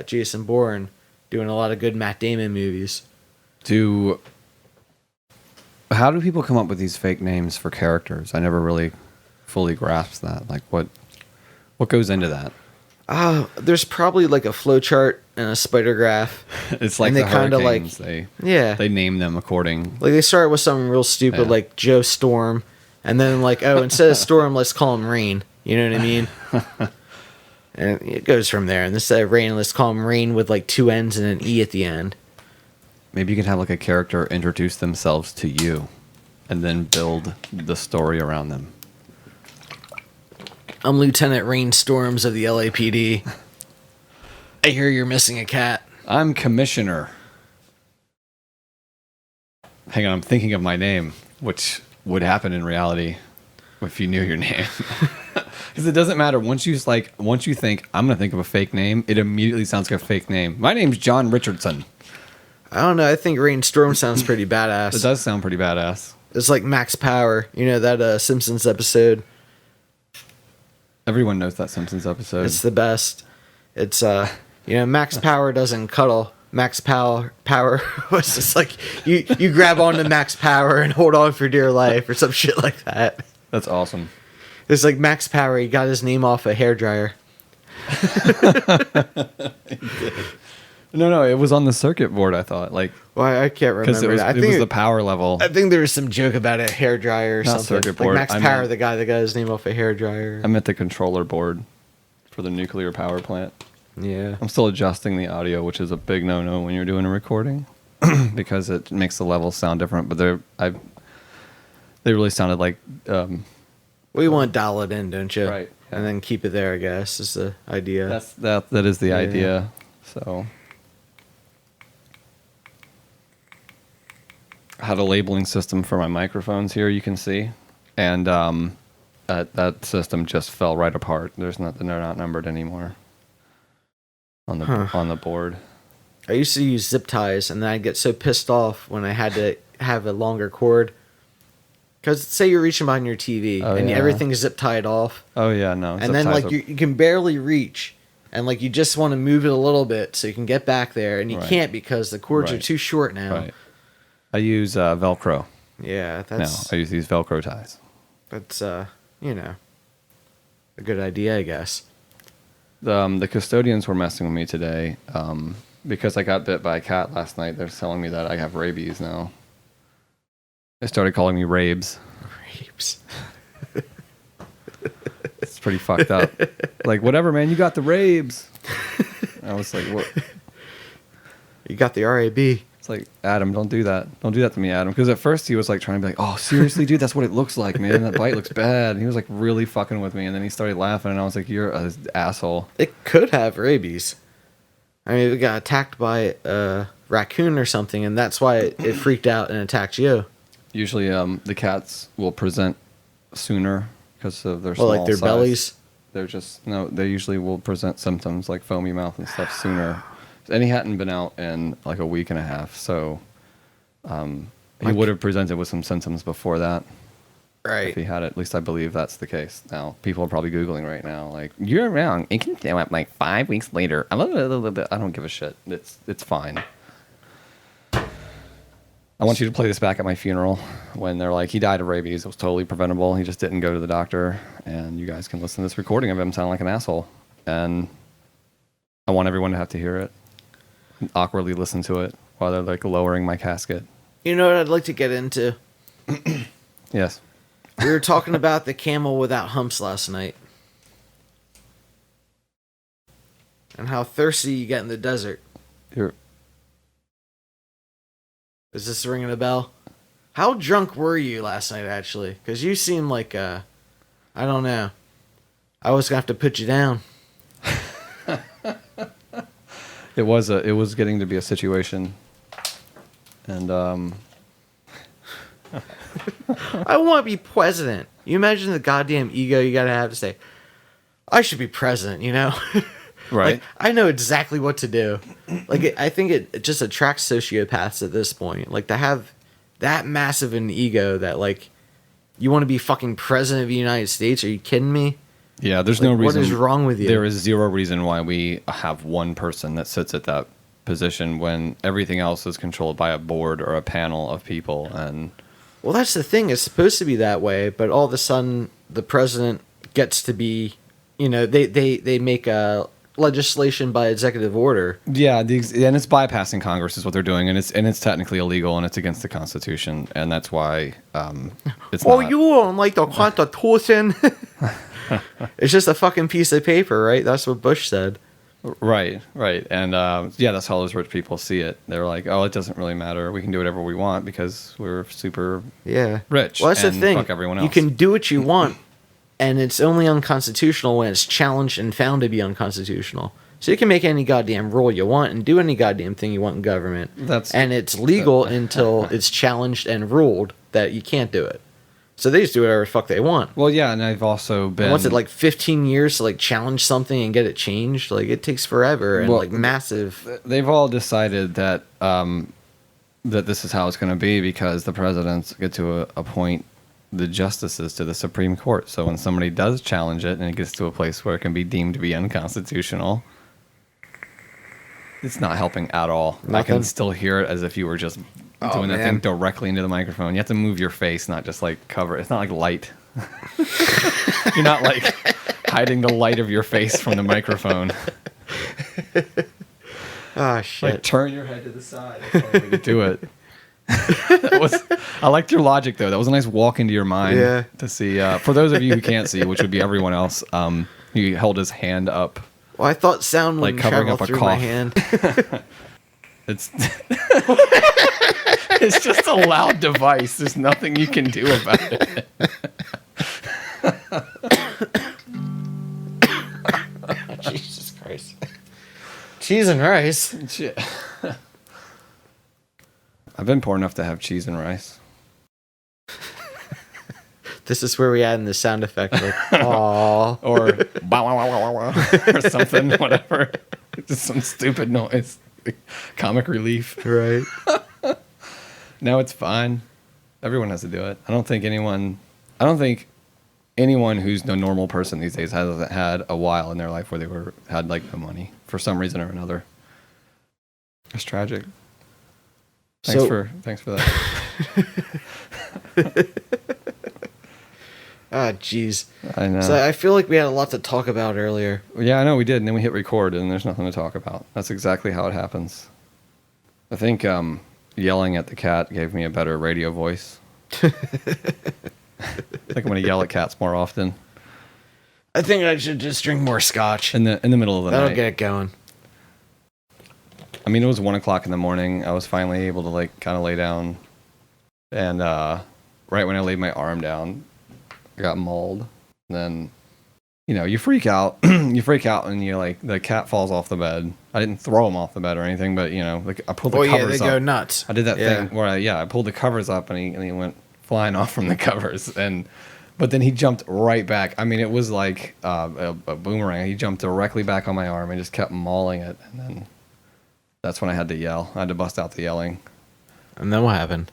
Jason Bourne doing a lot of good Matt Damon movies. How do people come up with these fake names for characters? I never really fully grasped that. Like, what goes into that? There's probably like a flowchart and a spider graph. It's like and the they kind of like they name them according. Like they start with something real stupid like Joe Storm, and then like instead of Storm, let's call him Rain. You know what I mean? And it goes from there. And instead of Rain, let's call him Rain with like 2 N's and an E at the end. Maybe you can have like a character introduce themselves to you, and then build the story around them. I'm Lieutenant Rain Storms of the LAPD. I hear you're missing a cat. I'm Commissioner. Hang on, I'm thinking of my name, which would happen in reality if you knew your name. Because it doesn't matter. Once you think, I'm going to think of a fake name, it immediately sounds like a fake name. My name's John Richardson. I don't know. I think Rain Storm sounds pretty badass. It does sound pretty badass. It's like Max Power. You know that Simpsons episode? Everyone knows that Simpsons episode. It's the best. It's Max Power doesn't cuddle. Max Power was just like you grab onto Max Power and hold on for dear life or some shit like that. That's awesome. It's like Max Power. He got his name off a hairdryer. No, it was on the circuit board. I thought I can't remember. Because it was the power level. I think there was some joke about a hairdryer or Not something. circuit board. Like Max Power, the guy that got his name off a hairdryer. I meant the controller board for the nuclear power plant. Yeah. I'm still adjusting the audio, which is a big no-no when you're doing a recording because it makes the levels sound different. But they really sounded like. We want to dial it in, don't you? Right. Yeah. And then keep it there, I guess, is the idea. That is the idea. So. I had a labeling system for my microphones here, you can see. And that system just fell right apart. They're not numbered anymore on the board. I used to use zip ties, and then I'd get so pissed off when I had to have a longer cord. Because say you're reaching behind your TV, and everything's zip tied off. Oh, yeah, no. And then like you can barely reach. And like you just want to move it a little bit so you can get back there, and you can't because the cords are too short now. Right. I use Velcro. Yeah, that's... No, I use these Velcro ties. That's, a good idea, I guess. The custodians were messing with me today because I got bit by a cat last night. They're telling me that I have rabies now. They started calling me Rabes. Rabes. It's pretty fucked up. Like, whatever, man, you got the Rabes. I was like, what? You got the RAB. It's like, Adam, don't do that. Don't do that to me, Adam. Because at first he was like trying to be like, oh, seriously, dude, that's what it looks like, man. That bite looks bad. And he was like really fucking with me. And then he started laughing, and I was like, you're an asshole. It could have rabies. I mean, it got attacked by a raccoon or something, and that's why it freaked out and attacked you. Usually the cats will present sooner because of their small like their size. Bellies? They usually will present symptoms like foamy mouth and stuff sooner. And he hadn't been out in like a week and a half, so he would have presented with some symptoms before that. Right. If he had it. At least I believe that's the case. Now, people are probably Googling right now, like, you're wrong. It can show up like 5 weeks later. I don't give a shit. It's fine. I want you to play this back at my funeral when they're like, he died of rabies. It was totally preventable. He just didn't go to the doctor. And you guys can listen to this recording of him sound like an asshole. And I want everyone to have to hear it. Awkwardly listen to it while they're like lowering my casket. You know what I'd like to get into? Yes. We were talking about the camel without humps last night. And how thirsty you get in the desert. Is this ringing a bell? How drunk were you last night, actually? Because you seem like, I don't know. I was going to have to put you down. It was getting to be a situation. And, I want to be president. You imagine the goddamn ego you got to have say, I should be president, you know? Right. Like, I know exactly what to do. Like, I think it just attracts sociopaths at this point. Like, to have that massive an ego that, like, you want to be fucking president of the United States? Are you kidding me? Yeah, there's no reason. What is wrong with you? There is zero reason why we have one person that sits at that position when everything else is controlled by a board or a panel of people. And well, that's the thing. It's supposed to be that way, but all of a sudden the president gets to be, they make a legislation by executive order. Yeah, and it's bypassing Congress is what they're doing, and it's technically illegal and it's against the Constitution, and that's why it's not. You don't like the Constitution? It's just a fucking piece of paper, right? That's what Bush said. Right. And that's how those rich people see it. They're like, oh, it doesn't really matter. We can do whatever we want because we're super rich. Well, that's the thing. Fuck everyone else. You can do what you want, and it's only unconstitutional when it's challenged and found to be unconstitutional. So you can make any goddamn rule you want and do any goddamn thing you want in government. And it's legal until it's challenged and ruled that you can't do it. So they just do whatever the fuck they want. Well, yeah, and I've also been... And what's it, like 15 years to like challenge something and get it changed? Like, it takes forever and like massive... They've all decided that that this is how it's going to be because the presidents get to appoint the justices to the Supreme Court. So when somebody does challenge it and it gets to a place where it can be deemed to be unconstitutional, it's not helping at all. Nothing. I can still hear it as if you were just... doing that thing directly into the microphone. You have to move your face, not just like cover. It's not like light. You're not like hiding the light of your face from the microphone. Oh shit! Like turn your head to the side. That's the way to do it. I liked your logic though. That was a nice walk into your mind to see. For those of you who can't see, which would be everyone else, he held his hand up. Well, I thought sound would like covering up a through cough. my hand. It's it's just a loud device. There's nothing you can do about it. Jesus Christ. Cheese and rice. Shit. I've been poor enough to have cheese and rice. This is where we add in the sound effect, like "aww" or something, whatever. Just some stupid noise. Comic relief. Right. No, it's fine. Everyone has to do it. I don't think anyone who's no normal person these days hasn't had a while in their life where they had like no money for some reason or another. It's tragic. Thanks for that. Ah, jeez. I know. So I feel like we had a lot to talk about earlier. Yeah, I know we did, and then we hit record, and there's nothing to talk about. That's exactly how it happens. I think yelling at the cat gave me a better radio voice. I think I'm going to yell at cats more often. I think I should just drink more scotch. In the middle of the night. That'll get it going. I mean, it was 1 o'clock in the morning. I was finally able to like kind of lay down, and right when I laid my arm down, I got mauled. And then, you freak out. You freak out, and you like the cat falls off the bed. I didn't throw him off the bed or anything, but like I pulled the covers up. Oh yeah, they go nuts. I did that thing where I pulled the covers up, and he went flying off from the covers, but then he jumped right back. I mean, it was like a boomerang. He jumped directly back on my arm and just kept mauling it, and then that's when I had to yell. I had to bust out the yelling. And then what happened?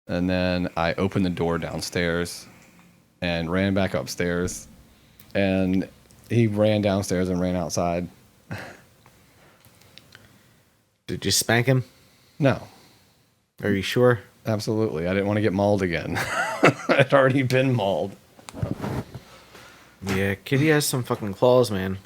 And then I opened the door downstairs and ran back upstairs, and he ran downstairs and ran outside. Did you spank him? No. Are you sure? Absolutely. I didn't want to get mauled again. I'd already been mauled. Yeah, Kitty has some fucking claws, man.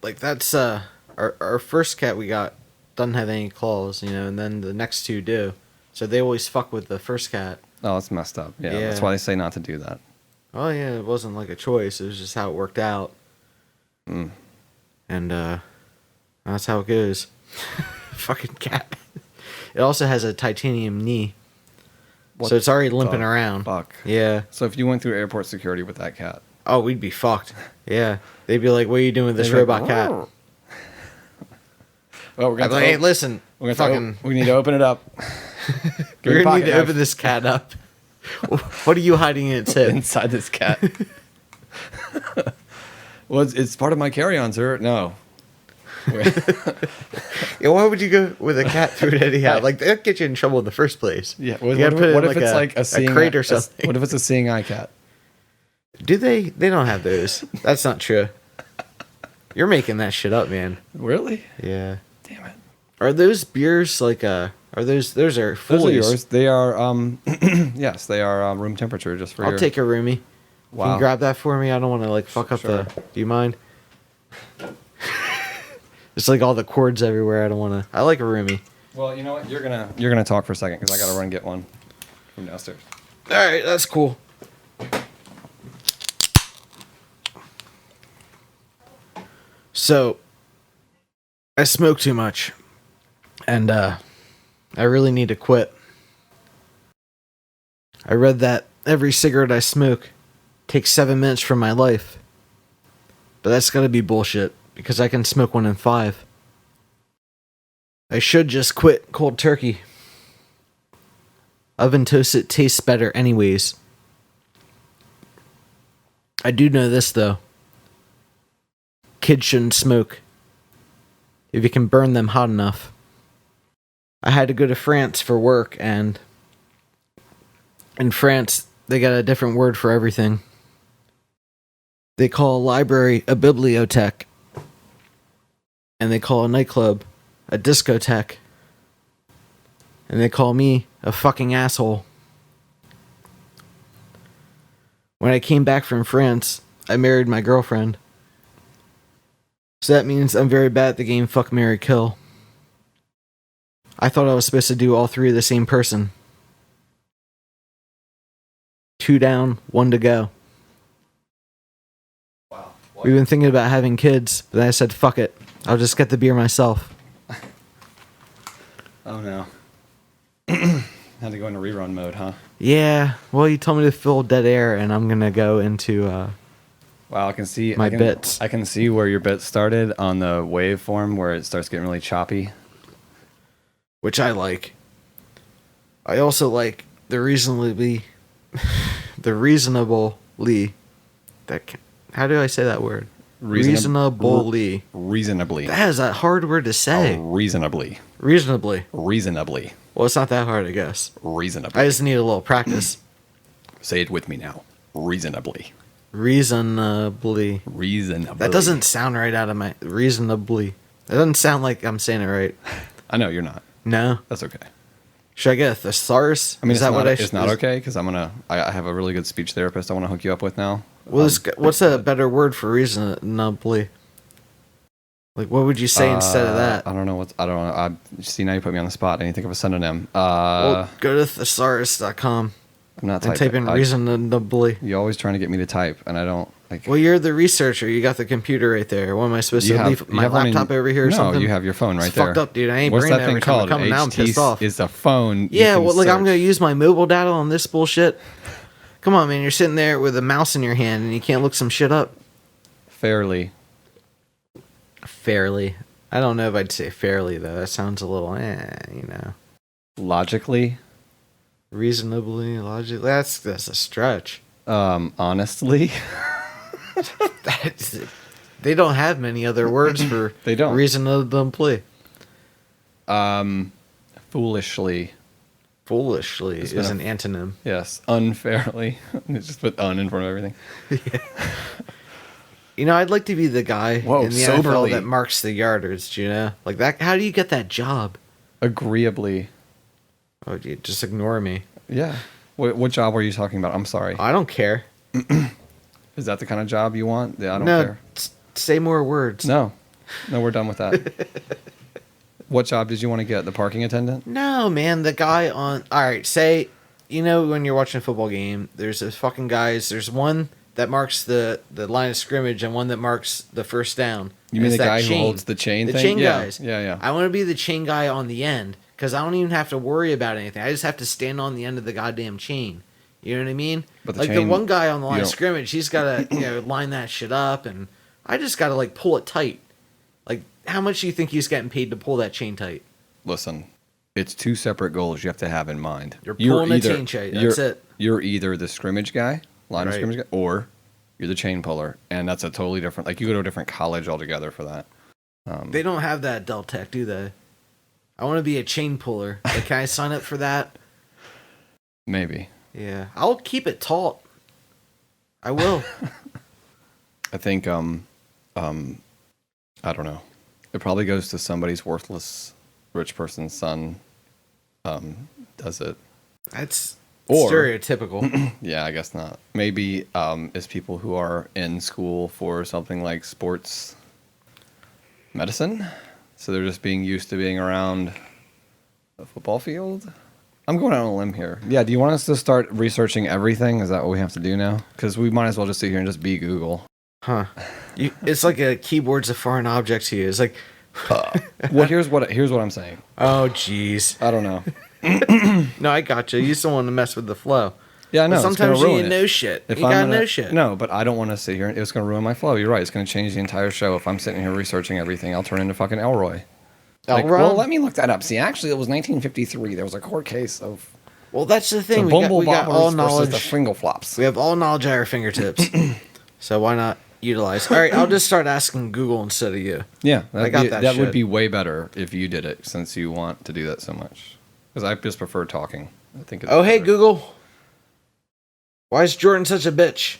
Like, that's, our first cat we got doesn't have any claws, and then the next two do. So they always fuck with the first cat. Oh, it's messed up. Yeah, that's why they say not to do that. Oh, yeah, it wasn't like a choice. It was just how it worked out. Mm. And, that's how it goes. Fucking cat. It also has a titanium knee. So it's already limping around. Fuck. Yeah. So if you went through airport security with that cat. Oh, we'd be fucked. Yeah. They'd be like, what are you doing with this robot cat? Well, we're gonna hey, listen. We need to open it up. You're going to need to open this cat up. What are you hiding in its head? Inside this cat. Well, it's part of my carry-on, sir. No. Yeah, why would you go with a cat through it anyhow? Like, that'd get you in trouble in the first place. Yeah. What if it's like a crate or something? What if it's a seeing eye cat? Do they? They don't have those. That's not true. You're making that shit up, man. Really? Yeah. Damn it. Are those beers like are those are Those fullies? are yours. They are yes, they are room temperature just for I'll take a roomie. Wow. Can you grab that for me? I don't want to like fuck up Sure. Do you mind? It's like all the cords everywhere. I don't want to. I like a roomie. Well, you know what? You're gonna talk for a second because I gotta run and get one from downstairs. All right, that's cool. So, I smoke too much, and I really need to quit. I read that every cigarette I smoke takes 7 minutes from my life, but that's gotta be bullshit because I can smoke one in 5. I should just quit cold turkey. Oven toasted tastes better anyways. I do know this though. Kids shouldn't smoke if you can burn them hot enough. I had to go to France for work, and in France they got a different word for everything. They call a library a bibliothèque, and they call a nightclub a discotheque, and they call me a fucking asshole. When I came back from France, I married my girlfriend. So that means I'm very bad at the game Fuck, Marry, Kill. I thought I was supposed to do all 3 of the same person. 2 down, 1 to go. Wow. We've been thinking about having kids, but then I said, fuck it. I'll just get the beer myself. Oh no. Had to go into rerun mode, huh? Yeah, well, you told me to fill dead air, and I'm gonna go into, Wow, I can see my bits. I can see where your bits started on the waveform where it starts getting really choppy. Which I like. I also like the reasonably... how do I say that word? Reasonably. Reasonably. That is a hard word to say. Reasonably. Reasonably. Reasonably. Well, it's not that hard, I guess. Reasonably. I just need a little practice. Say it with me now. Reasonably. Reasonably. Reasonably. That doesn't sound right out of my... Reasonably. That doesn't sound like I'm saying it right. I know, you're not. No? That's okay. Should I get a thesaurus? I mean, is that what I should... It's not okay, because I have a really good speech therapist I want to hook you up with now. What's a better word for reasonably? Like, what would you say instead of that? I don't know. See, now you put me on the spot. I need to think of a synonym. Well, go to thesaurus.com I'm not and typing. type in reasonably. You're always trying to get me to type, and I don't. Well, you're the researcher. You got the computer right there. What am I supposed to leave my laptop over here or something? No, you have your phone right it's there. Fucked up, dude. I ain't What's bringing that it thing every time called? I'm coming. Now I'm pissed off. Is a phone. Yeah, well, like I'm search. gonna use my mobile data on this bullshit. Come on, man. You're sitting there with a mouse in your hand and you can't look some shit up. Fairly. I don't know if I'd say fairly though. That sounds a little, Logically. Reasonably, logically. That's a stretch. Honestly. They don't have many other words for They don't. reasonably. Foolishly. Foolishly is an antonym. Yes. Unfairly. Just put un in front of everything. You know, I'd like to be the guy in the soberly. NFL that marks the yardage, you know? Like that. How do you get that job? Agreeably. Oh, you just ignore me. Yeah. What job were you talking about? I'm sorry. I don't care. Is that the kind of job you want? Yeah, I don't No, care. say more words. No, we're done with that. What job did you want to get? The parking attendant? No, man, the guy on... Alright, say, you know when you're watching a football game, there's those fucking guys, there's one that marks the line of scrimmage and one that marks the first down. You mean It's the that guy chain. who holds the chain The thing? chain Yeah, guys. Yeah. I want to be the chain guy on the end, because I don't even have to worry about anything. I just have to stand on the end of the goddamn chain. You know what I mean? But the like chain, the one guy on the line you of scrimmage, he's got to line that shit up, and I just got to like pull it tight. Like, how much do you think he's getting paid to pull that chain tight? Listen, it's two separate goals you have to have in mind. You're pulling a chain tight. That's it. You're either the scrimmage guy, line of Right. scrimmage guy, or you're the chain puller, and that's a totally different. Like you go to a different college altogether for that. They don't have that at Del Tech, do they? I want to be a chain puller. Like, can I sign up for that? Maybe. Yeah, I'll keep it taut. I will. I think I don't know. It probably goes to somebody's worthless rich person's son. Does it? That's Or stereotypical. yeah, I guess not. Maybe it's people who are in school for something like sports medicine, so they're just being used to being around a football field. I'm going out on a limb here. Yeah, do you want us to start researching everything? Is that what we have to do now? Because we might as well just sit here and just be Google. Huh. It's like a keyboard's a foreign object to you. It's like... Well, here's what I'm saying. Oh, jeez. I don't know. No, I gotcha. You still want to mess with the flow. Yeah, I know. But sometimes you know shit. You gotta know shit. No, but I don't want to sit here. It's going to ruin my flow. You're right. It's going to change the entire show. If I'm sitting here researching everything, I'll turn into fucking Elroy. Like, well, let me look that up. See, actually, it was 1953. There was a court case of... Well, that's the thing. We got all knowledge. The Fringle Flops. We have all knowledge at our fingertips. So why not utilize? All right, I'll just start asking Google instead of you. Yeah, that shit. would be way better if you did it, since you want to do that so much. Because I just prefer talking. I think. It's hey better. Google, why is Jordan such a bitch?